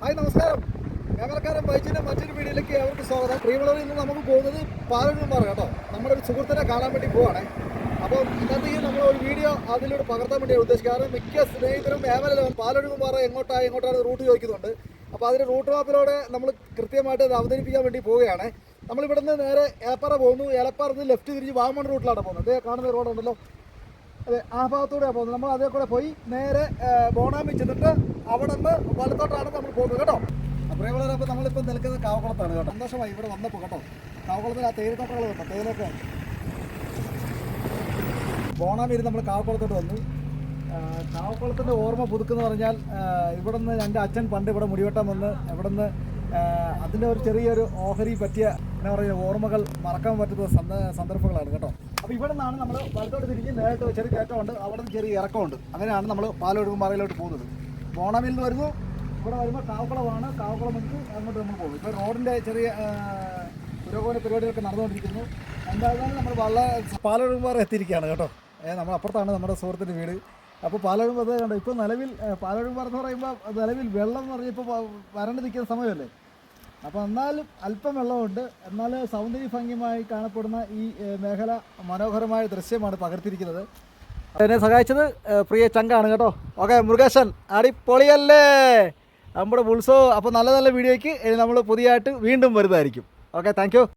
Hi നമസ്കാരം. ക്യാമറക്കാരൻ ബൈജിൻ്റെ മറ്റൊരു വീഡിയോയിലേക്ക് അവർക്ക് സ്വാഗതം. പ്രിയമുള്ളവർ, ഇന്ന് നമുക്ക് പോകുന്നത് പാലരുമ്പാറ കേട്ടോ. നമ്മുടെ ഒരു സുഹൃത്തിനെ കാണാൻ വേണ്ടി പോവാണ്. അപ്പോൾ ഇന്നത്തെ നമ്മൾ ഒരു വീഡിയോ അതിലൂടെ പകർത്താൻ വേണ്ടിയാണ് ഉദ്ദേശിക്കാറ്. മിക്ക സ്നേഹിതരും പാലരുമ്പാറ എങ്ങോട്ടാണ് റൂട്ട് ചോദിക്കുന്നുണ്ട്. അപ്പോൾ അതിന് റൂട്ട് മാപ്പിലൂടെ നമ്മൾ കൃത്യമായിട്ട് അത് അവതരിപ്പിക്കാൻ വേണ്ടി പോവുകയാണ്. നമ്മളിവിടെ നിന്ന് നേരെ ഏലപ്പാറ പോകുന്നു. ഏലപ്പാറന്ന് ലെഫ്റ്റ് തിരിഞ്ഞ് വാഗമൺ റൂട്ടിലാണ് പോകുന്നത്. അതേ കാണുന്ന റോഡുണ്ടല്ലോ, അതെ, ആ ഭാഗത്തൂടെയാണ് പോകുന്നത്. നമ്മൾ അതേ കൂടെ പോയി നേരെ ബോണാമി ചെന്നിട്ട് അവിടെ നിന്ന് വലത്തോട്ടാണ് നമ്മൾ പോകുന്നത് കേട്ടോ. പ്രിയമുള്ളവർ, അപ്പോൾ നമ്മളിപ്പോൾ നിൽക്കുന്നത് കാവക്കുളത്താണ് കേട്ടോ. സന്തോഷമായി ഇവിടെ വന്നപ്പോൾ കേട്ടോ. കാവക്കുളത്തിൽ ആ തേയിലത്തോട്ടങ്ങൾ കേട്ടോ, തേയിലൊക്കെ. ബോണാമിയിൽ നമ്മൾ കാവക്കുളത്തോട്ട് വന്നു. കാവക്കുളത്തിൻ്റെ ഓർമ്മ പുതുക്കെന്ന് പറഞ്ഞാൽ ഇവിടെ നിന്ന് എൻ്റെ അച്ഛൻ പണ്ട് ഇവിടെ മുടിവെട്ടാൻ വന്ന് ഇവിടെ നിന്ന് അതിൻ്റെ ഒരു ചെറിയൊരു ഓഹരി പറ്റിയ എന്താ പറയുക ഓർമ്മകൾ മറക്കാൻ പറ്റുന്ന സന്ദർഭങ്ങളാണ് കേട്ടോ. അപ്പോൾ ഇവിടെ നിന്നാണ് നമ്മൾ വലത്തോട്ട് തിരിഞ്ഞ് നേരിട്ട് ചെറിയ കയറ്റമുണ്ട്, അവിടെ നിന്ന് ചെറിയ ഇറക്കമുണ്ട്. അങ്ങനെയാണ് നമ്മൾ പാലരുമ്പാറയിലോട്ട് പോകുന്നത്. ബോണാമിയിൽ നിന്ന് വരുന്നു. ഇവിടെ വരുമ്പോൾ കാവക്കുളമാണ്. കാവക്കുളം വന്നിട്ട് അങ്ങോട്ട് നമ്മൾ പോകും. ഇപ്പോൾ റോഡിൻ്റെ ചെറിയ പുരോഗമന പരിപാടികളൊക്കെ നടന്നുകൊണ്ടിരിക്കുന്നു. എന്തായാലും നമ്മൾ പാലരുമ്പാറ എത്തിയിരിക്കുകയാണ് കേട്ടോ. നമ്മൾ അപ്പുറത്താണ് നമ്മുടെ സുഹൃത്തിൻ്റെ വീട്. അപ്പോൾ പാലരുമ്പാറ കണ്ടോ. ഇപ്പോൾ നിലവിൽ പാലരുമ്പാറ എന്ന് പറയുമ്പോൾ നിലവിൽ വെള്ളം എന്ന് പറഞ്ഞാൽ ഇപ്പോൾ വരണ്ട് നിൽക്കുന്ന സമയമല്ലേ. അപ്പോൾ എന്നാലും അല്പം വെള്ളമുണ്ട്. എന്നാൽ സൗന്ദര്യ ഭംഗിയുമായി കാണപ്പെടുന്ന ഈ മേഖല മനോഹരമായ ദൃശ്യമാണ് പകർത്തിയിരിക്കുന്നത്. എന്നെ സഹായിച്ചത് പ്രിയ ചങ്കാണ് കേട്ടോ. ഓക്കെ മുരുകേശൻ, അടിപൊളിയല്ലേ നമ്മുടെ ഉത്സവം. അപ്പോൾ നല്ല നല്ല വീഡിയോയ്ക്ക് നമ്മൾ പുതിയതായിട്ട് വീണ്ടും വരുന്നതായിരിക്കും. Okay, thank you.